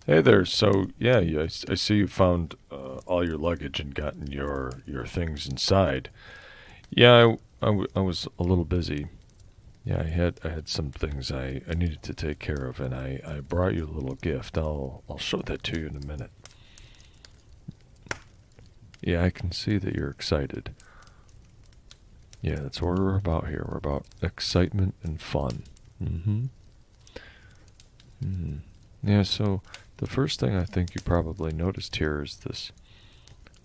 Hey there. So yeah, I see you found all your luggage and gotten your things inside. Yeah, I was a little busy. Yeah, I had some things I needed to take care of, and I brought you a little gift. I'll show that to you in a minute. Yeah, I can see that you're excited. Yeah, that's what we're about here. We're about excitement and fun. Mm-hmm. Mm-hmm. Yeah. So the first thing I think you probably noticed here is this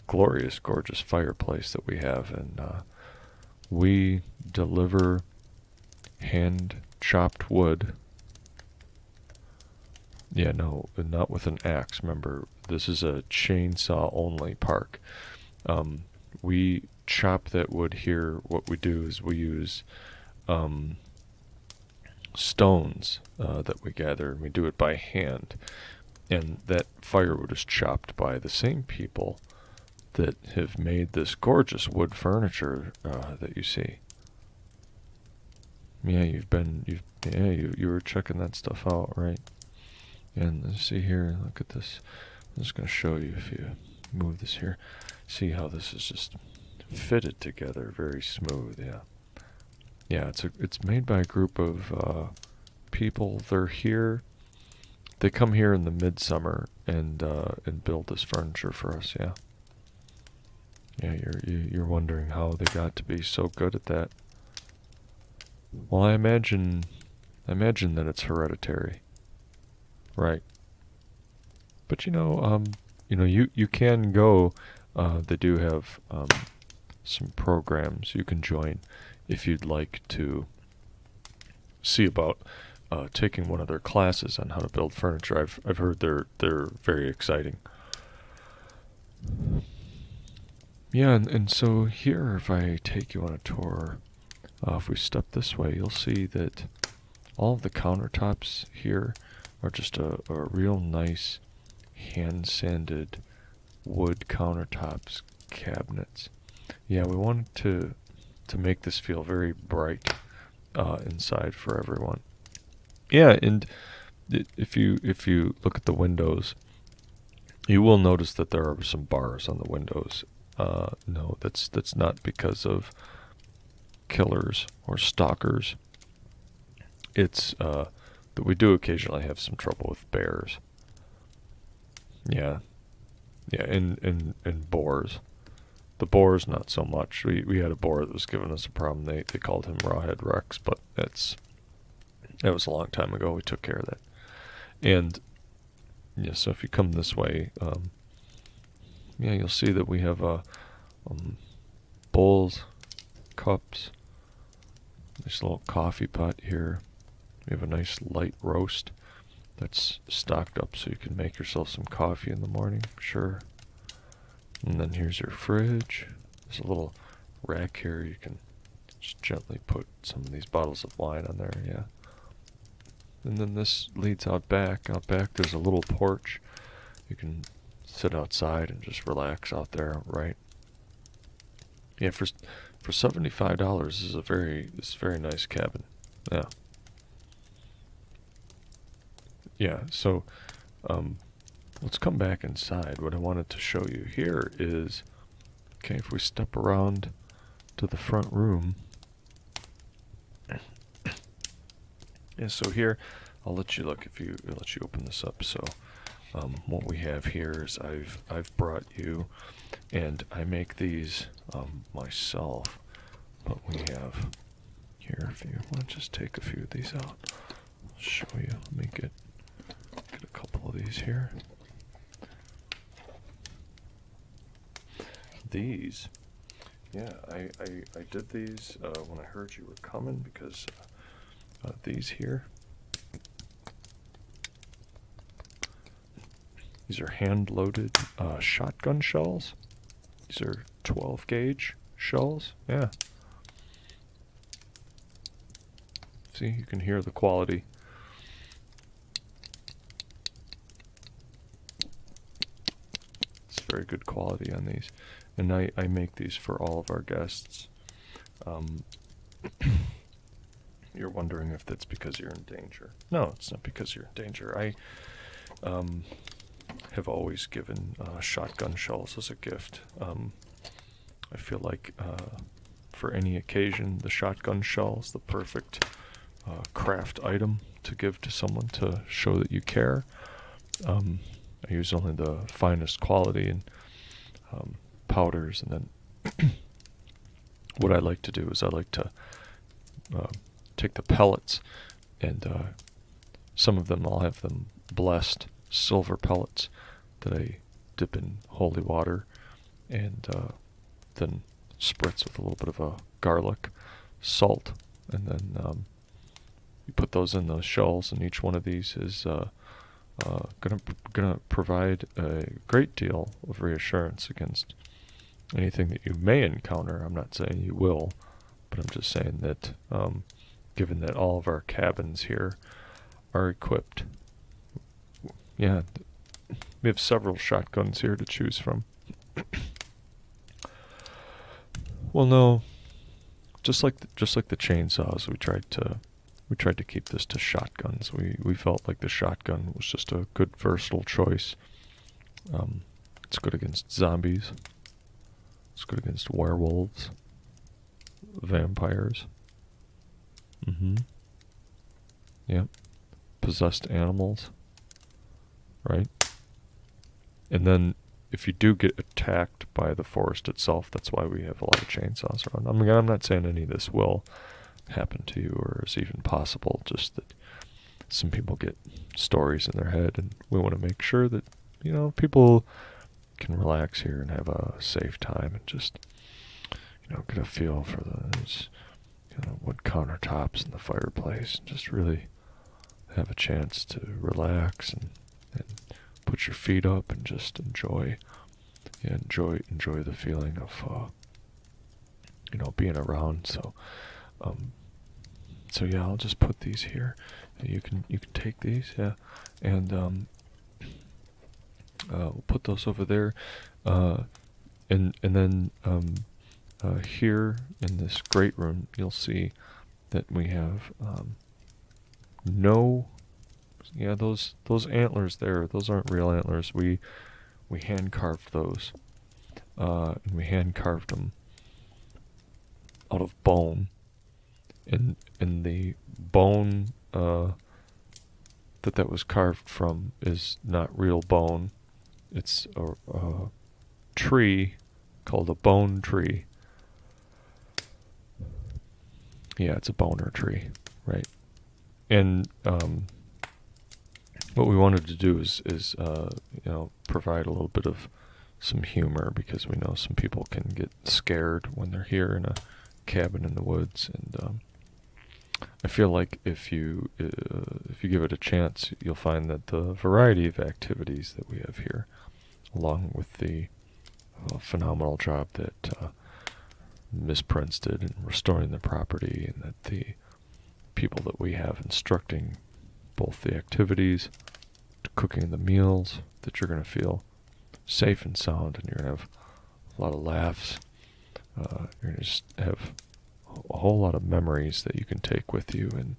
glorious, gorgeous fireplace that we have, and we deliver hand chopped wood. Yeah, no, not with an axe. Remember, this is a chainsaw only park. Um, we chop that wood here. What we do is we use um, stones that we gather, and we do it by hand. And that firewood is chopped by the same people that have made this gorgeous wood furniture that you see. Yeah, you were checking that stuff out, right? And let's see here, look at this. I'm just going to show you if you move this here. See how this is just fitted together, very smooth. Yeah, yeah. It's made by a group of people. They're here. They come here in the midsummer and build this furniture for us. Yeah, yeah. You're wondering how they got to be so good at that. Well, I imagine that it's hereditary, right? But you can go. They do have some programs you can join if you'd like to see about taking one of their classes on how to build furniture. I've heard they're very exciting. Yeah, and so here, if I take you on a tour, if we step this way, you'll see that all of the countertops here are just a real nice hand sanded wood countertops cabinets. Yeah, we wanted to make this feel very bright inside for everyone. Yeah, and if you look at the windows, you will notice that there are some bars on the windows. No, that's not because of killers or stalkers. It's that we do occasionally have some trouble with bears. Yeah, yeah, and boars. The boars, not so much. We had a boar that was giving us a problem. They called him Rawhead Rex, but that was a long time ago. We took care of that. And yeah, so if you come this way, yeah, you'll see that we have um, bowls, cups, nice little coffee pot here. We have a nice light roast that's stocked up so you can make yourself some coffee in the morning. Sure. And then here's your fridge. There's a little rack here. You can just gently put some of these bottles of wine on there. Yeah. And then this leads out back. Out back, there's a little porch. You can sit outside and just relax out there, right? Yeah, for $75, this is a very nice cabin. Yeah, yeah. So, um, let's come back inside. What I wanted to show you here is, okay, if we step around to the front room, yeah. So here, I'll let you look if you I'll let you open this up. So, what we have here is I've brought you, and I make these myself. But we have here, if you want to just take a few of these out, I'll show you. Let me get a couple of these here. These, yeah, I did these when I heard you were coming because these here, these are hand loaded shotgun shells. These are 12 gauge shells. Yeah. See, you can hear the quality. It's very good quality on these. And I make these for all of our guests. Um, you're wondering if that's because you're in danger. No, it's not because you're in danger. have always given shotgun shells as a gift. I feel like for any occasion, the shotgun shell is the perfect craft item to give to someone to show that you care. I use only the finest quality and powders, and then what I like to do is I like to take the pellets, and some of them I'll have them blessed silver pellets that I dip in holy water, and then spritz with a little bit of a garlic, salt, and then you put those in those shells, and each one of these is gonna provide a great deal of reassurance against anything that you may encounter. I'm not saying you will, but I'm just saying that given that all of our cabins here are equipped, yeah, we have several shotguns here to choose from. Well, no, just like the chainsaws, we tried to keep this to shotguns. We felt like the shotgun was just a good versatile choice. It's good against zombies. It's good against werewolves, vampires. Yep. Possessed animals. Right? And then if you do get attacked by the forest itself, that's why we have a lot of chainsaws around. I mean, I'm not saying any of this will happen to you or is even possible, just that some people get stories in their head, and we want to make sure that, people can relax here and have a safe time and just, get a feel for those, wood countertops and the fireplace, and just really have a chance to relax and put your feet up and just enjoy the feeling of being around. So yeah, I'll just put these here. You can take these, yeah, and we'll put those over there, and then here in this great room, you'll see that we have those antlers there. Those aren't real antlers. We hand carved those, and we hand carved them out of bone. And the bone that was carved from is not real bone. It's a tree called a bone tree. Yeah, it's a boner tree, right? And what we wanted to do is provide a little bit of some humor, because we know some people can get scared when they're here in a cabin in the woods, and I feel like if you give it a chance, you'll find that the variety of activities that we have here, along with the phenomenal job that Miss Prince did in restoring the property, and that the people that we have instructing both the activities, cooking the meals, that you're going to feel safe and sound, and you're going to have a lot of laughs. You're going to just have a whole lot of memories that you can take with you, and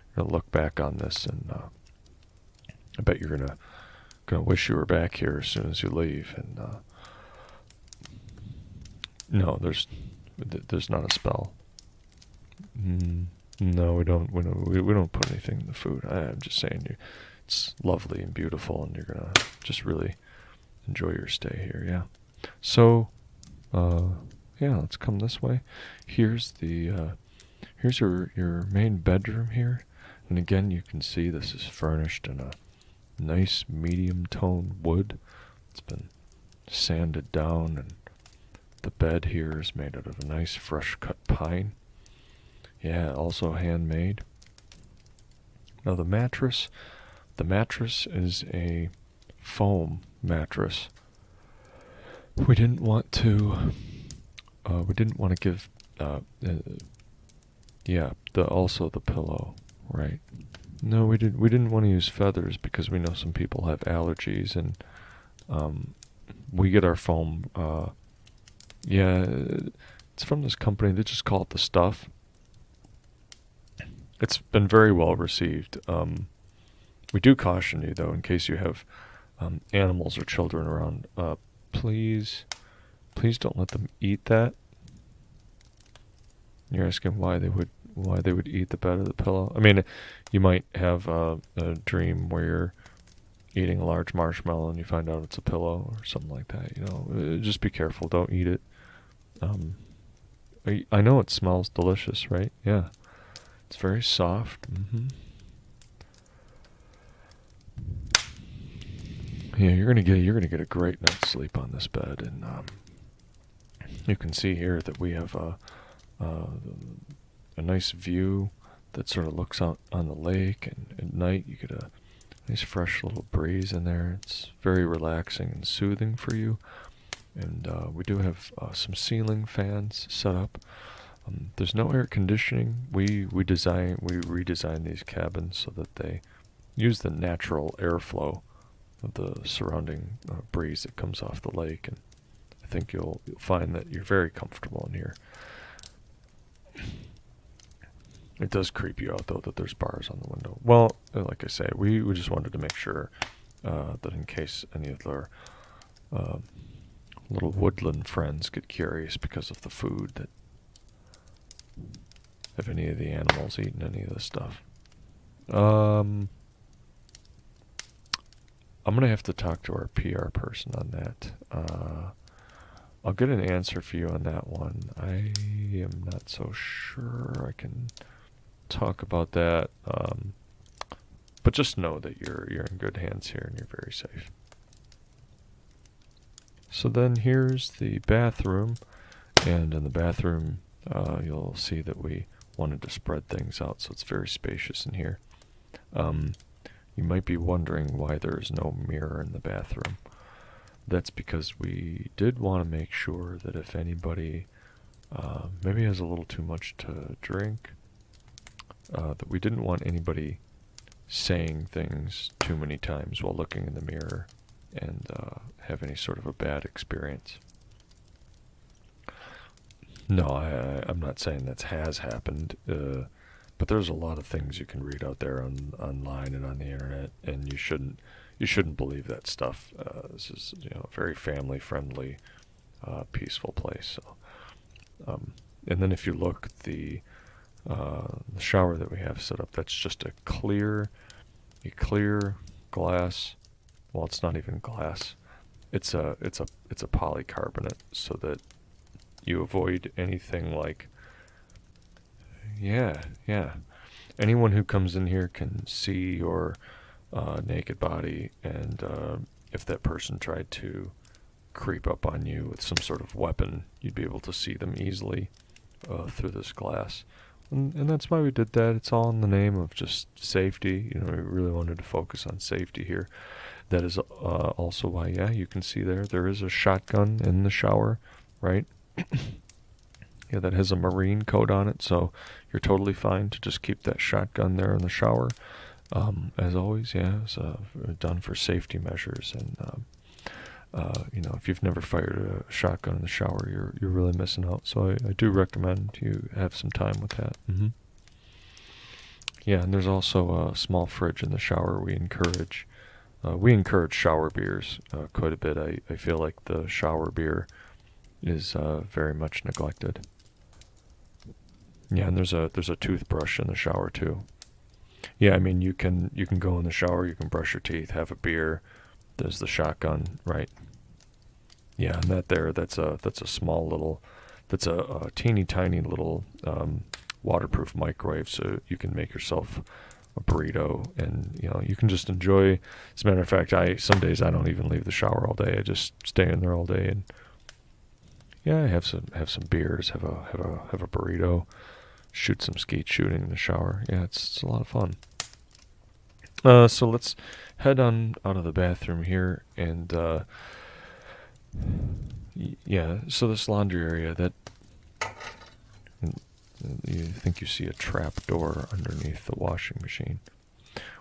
you're going to look back on this, and I bet you're going to wish you were back here as soon as you leave. And no, there's not a spell. No, we don't put anything in the food. I'm just saying, it's lovely and beautiful, and you're gonna just really enjoy your stay here. Yeah. So, yeah, let's come this way. Here's your main bedroom here, and again, you can see this is furnished in a nice medium tone wood. It's been sanded down, and the bed here is made out of a nice fresh cut pine. Yeah, also handmade. Now the mattress is a foam mattress. We didn't want to give also the pillow, right? No, we didn't want to use feathers, because we know some people have allergies, and we get our foam. It's from this company. They just call it The Stuff. It's been very well received. We do caution you, though, in case you have animals or children around, please don't let them eat that. You're asking why they would eat the bed of the pillow. I mean, you might have a dream where you're eating a large marshmallow and you find out it's a pillow or something like that. Just be careful. Don't eat it. I know it smells delicious, right? Yeah, it's very soft. Yeah, you're gonna get a great night's sleep on this bed, and you can see here that we have a nice view that sort of looks out on the lake, and at night you get a nice fresh little breeze in there. It's very relaxing and soothing for you. And we do have some ceiling fans set up. There's no air conditioning. We redesigned these cabins so that they use the natural airflow of the surrounding breeze that comes off the lake, and I think you'll find that you're very comfortable in here. It does creep you out, though, that there's bars on the window. Well, like I say, we just wanted to make sure that in case any of their little woodland friends get curious because of the food, that have any of the animals eaten any of this stuff. I'm going to have to talk to our PR person on that. I'll get an answer for you on that one. I am not so sure I can talk about that. But just know that you're in good hands here and you're very safe. So then here's the bathroom, and in the bathroom you'll see that we wanted to spread things out, so it's very spacious in here. You might be wondering why there is no mirror in the bathroom. That's because we did want to make sure that if anybody maybe has a little too much to drink, that we didn't want anybody saying things too many times while looking in the mirror and have any sort of a bad experience. No, I'm not saying that has happened, but there's a lot of things you can read out there online and on the internet, and you shouldn't believe that stuff. This is a very family friendly, peaceful place. So, and then if you look at the shower that we have set up, that's just a clear glass. Well, it's not even glass. It's a polycarbonate, so that you avoid anything like, anyone who comes in here can see your naked body, and if that person tried to creep up on you with some sort of weapon, you'd be able to see them easily through this glass. And that's why we did that. It's all in the name of just safety. We really wanted to focus on safety here. That is also why, you can see there is a shotgun in the shower, right? Yeah, that has a marine coat on it, so you're totally fine to just keep that shotgun there in the shower. As always, it's done for safety measures, and if you've never fired a shotgun in the shower, you're really missing out. So I do recommend you have some time with that. Yeah, and there's also a small fridge in the shower. We encourage shower beers quite a bit. I feel like the shower beer is very much neglected. Yeah, and there's a toothbrush in the shower too. Yeah, I mean you can go in the shower, you can brush your teeth, have a beer. There's the shotgun, right? Yeah, and that's a small little, that's a teeny tiny little waterproof microwave, so you can make yourself a burrito, and you can just enjoy. As a matter of fact, some days I don't even leave the shower all day. I just stay in there all day, and I have some beers, have a burrito, shoot some skeet shooting in the shower. Yeah, it's a lot of fun. So let's head on out of the bathroom here, and so this laundry area, that you think you see a trap door underneath the washing machine.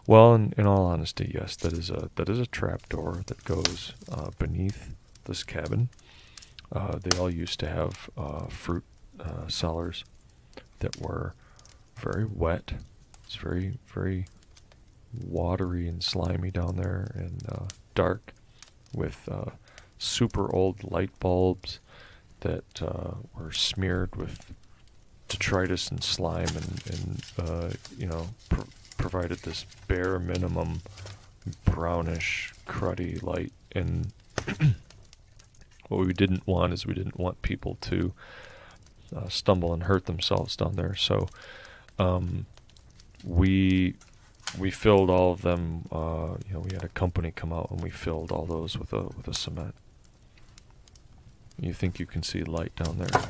Well, in all honesty, yes, that is a trap door that goes beneath this cabin. They all used to have fruit cellars that were very wet. It's very, very watery and slimy down there and dark with super old light bulbs that were smeared with detritus and slime and provided this bare minimum brownish cruddy light. And what we didn't want is we didn't want people to stumble and hurt themselves down there. So we filled all of them. We had a company come out and we filled all those with a cement. You think you can see light down there?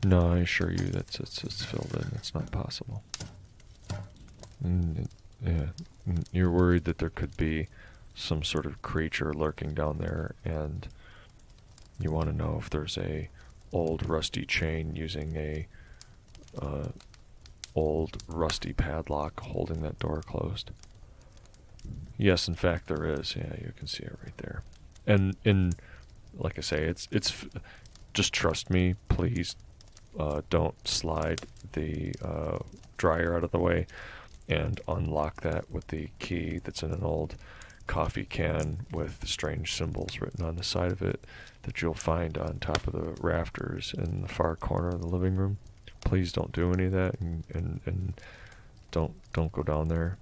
No, I assure you that it's filled in. It's not possible. And you're worried that there could be some sort of creature lurking down there, and you want to know if there's a old rusty chain using a old rusty padlock holding that door closed. Yes, in fact there is. Yeah, you can see it right there. And like I say, it's just trust me, please. Don't slide the dryer out of the way and unlock that with the key that's in an old coffee can with strange symbols written on the side of it that you'll find on top of the rafters in the far corner of the living room. Please don't do any of that, and don't go down there.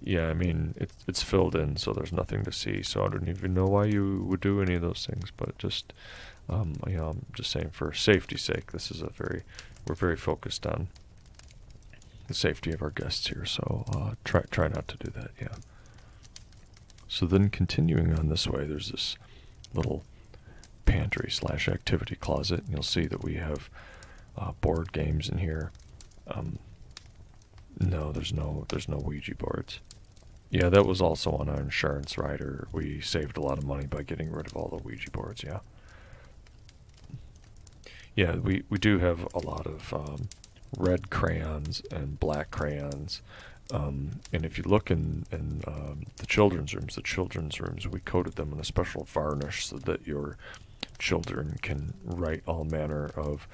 Yeah, I mean, it's filled in, so there's nothing to see, so I don't even know why you would do any of those things, but just, I'm just saying for safety's sake, we're very focused on the safety of our guests here, so try not to do that, yeah. So then continuing on this way, there's this little pantry / activity closet, and you'll see that we have board games in here. No, there's no Ouija boards. Yeah, that was also on our insurance rider. We saved a lot of money by getting rid of all the Ouija boards, yeah. Yeah, we do have a lot of red crayons and black crayons. And if you look in the children's rooms, we coated them in a special varnish so that your children can write all manner of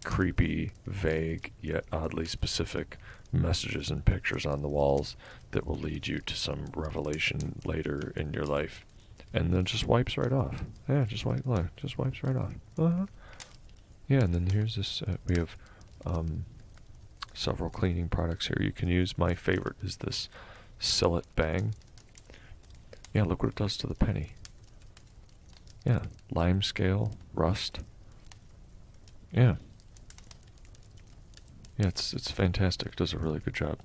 creepy, vague, yet oddly specific messages and pictures on the walls that will lead you to some revelation later in your life. And then it just wipes right off. Yeah, just wipes right off. Yeah, and then here's this, we have several cleaning products here you can use. My favorite is this Seal-It Bang. Yeah, look what it does to the penny. Yeah, lime scale, rust. Yeah. Yeah, it's fantastic. It does a really good job.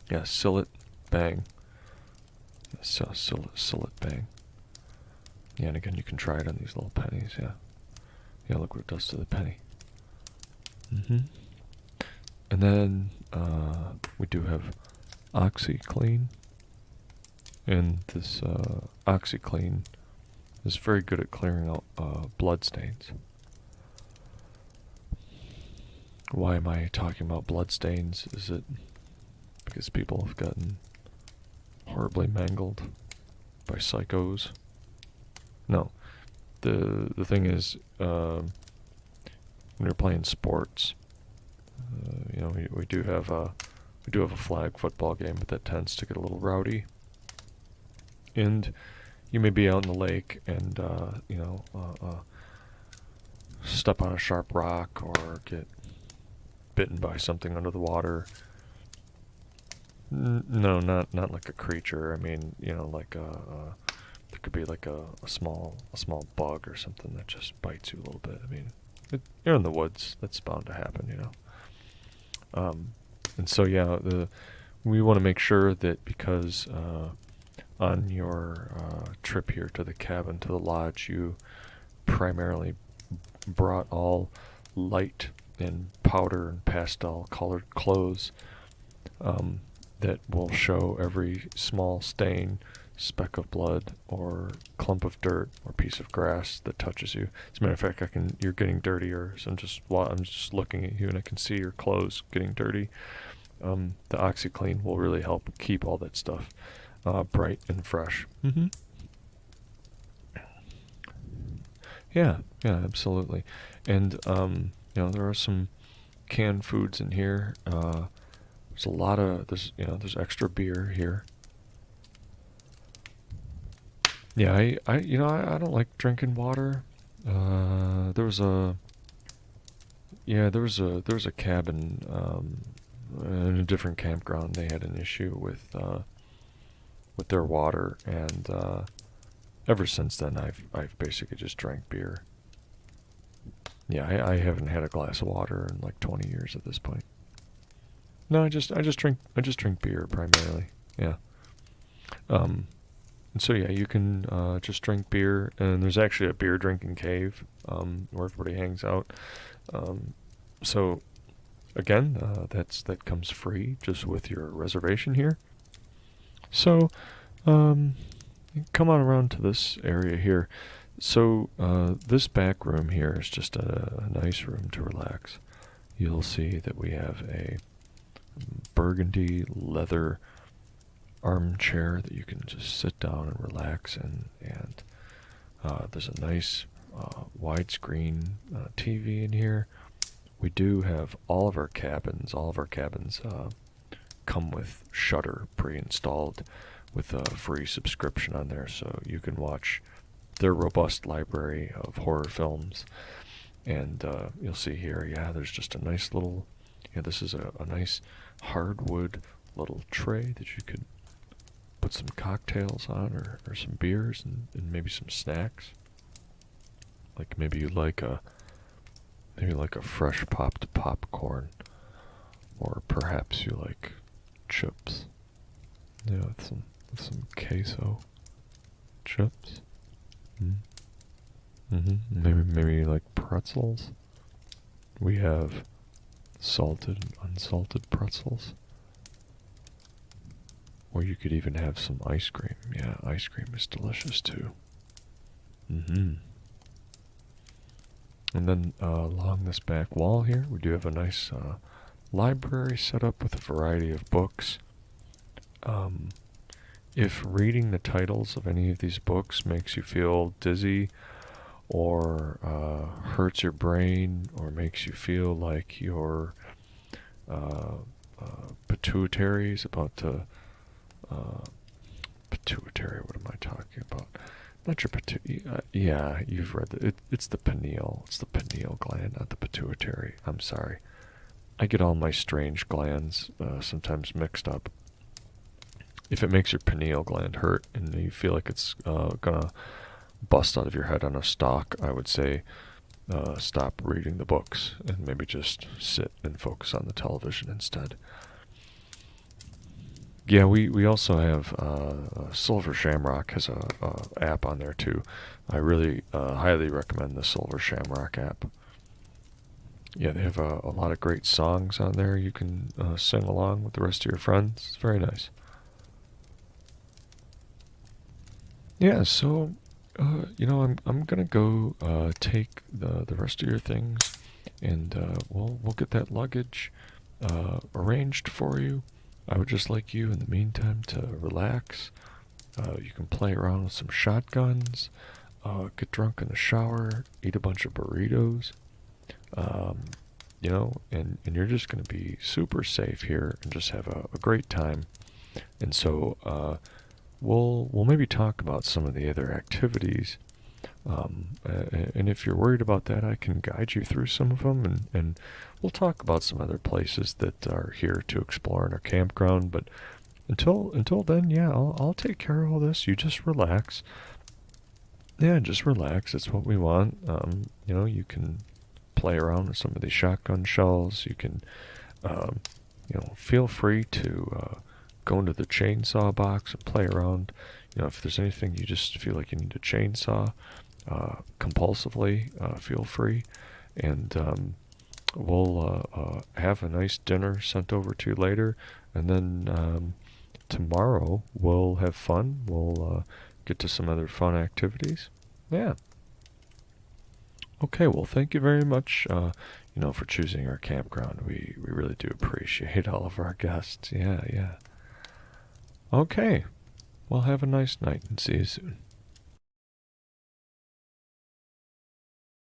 Yeah, Seal-It Bang. Seal-It Bang. Yeah, and again, you can try it on these little pennies, yeah. Yeah, look what it does to the penny. And then we do have OxiClean. And this OxiClean is very good at clearing out blood stains. Why am I talking about blood stains? Is it because people have gotten horribly mangled by psychos? No. The thing is, when you're playing sports, we do have a flag football game, but that tends to get a little rowdy. And you may be out in the lake and step on a sharp rock or get bitten by something under the water. No, not like a creature. I mean, like there could be like a small bug or something that just bites you a little bit. I mean, you're in the woods. That's bound to happen, And so yeah, we want to make sure that because on your trip here to the cabin, to the lodge, you primarily brought all light and powder and pastel colored clothes that will show every small stain, speck of blood, or clump of dirt or piece of grass that touches you. As a matter of fact, you're getting dirtier, so I'm just looking at you and I can see your clothes getting dirty. The OxiClean will really help keep all that stuff bright and fresh. Yeah, absolutely. And there are some canned foods in here. There's a lot of there's extra beer here. Yeah, I don't like drinking water. There was a there was a cabin in a different campground. They had an issue with their water, and ever since then I've basically just drank beer. Yeah, I haven't had a glass of water in like 20 years at this point. No, I just drink beer primarily. Yeah. And so yeah, you can just drink beer, and there's actually a beer drinking cave where everybody hangs out. So again, that comes free just with your reservation here. So come on around to this area here. So this back room here is just a nice room to relax. You'll see that we have a burgundy leather armchair that you can just sit down and relax in, and there's a nice widescreen TV in here. We do have all of our cabins come with Shudder pre-installed with a free subscription on there, so you can watch their robust library of horror films. And you'll see here, yeah, there's just a nice little, this is a nice hardwood little tray that you could put some cocktails on, or some beers, and maybe some snacks. Like maybe you like a fresh popped popcorn, or perhaps you like chips. Yeah, with some queso chips. Maybe you like pretzels. We have salted and unsalted pretzels. Or you could even have some ice cream. Yeah, ice cream is delicious too. And then along this back wall here, we do have a nice library set up with a variety of books. If reading the titles of any of these books makes you feel dizzy, or hurts your brain, or makes you feel like your pituitary is about to pituitary, what am I talking about? Not your pituitary. Yeah, you've read it. It's the pineal. It's the pineal gland, not the pituitary. I'm sorry. I get all my strange glands sometimes mixed up. If it makes your pineal gland hurt and you feel like it's gonna bust out of your head on a stalk, I would say stop reading the books and maybe just sit and focus on the television instead. Yeah, we also have Silver Shamrock has a app on there too. I really highly recommend the Silver Shamrock app. Yeah, they have a lot of great songs on there. You can sing along with the rest of your friends. It's very nice. Yeah, so I'm gonna go take the rest of your things, and we'll get that luggage arranged for you. I would just like you in the meantime to relax. You can play around with some shotguns, get drunk in the shower, eat a bunch of burritos, and you're just going to be super safe here and just have a great time. And so we'll maybe talk about some of the other activities. And if you're worried about that, I can guide you through some of them, and we'll talk about some other places that are here to explore in our campground. But until then, yeah, I'll take care of all this. You just relax. Yeah, just relax. That's what we want. You can play around with some of these shotgun shells. You can, feel free to go into the chainsaw box and play around. If there's anything you just feel like you need a chainsaw, compulsively, feel free, and we'll have a nice dinner sent over to you later, and then tomorrow we'll have fun. We'll get to some other fun activities. Yeah. Okay, well, thank you very much, for choosing our campground. We really do appreciate all of our guests. Yeah. Okay. Well, have a nice night and see you soon.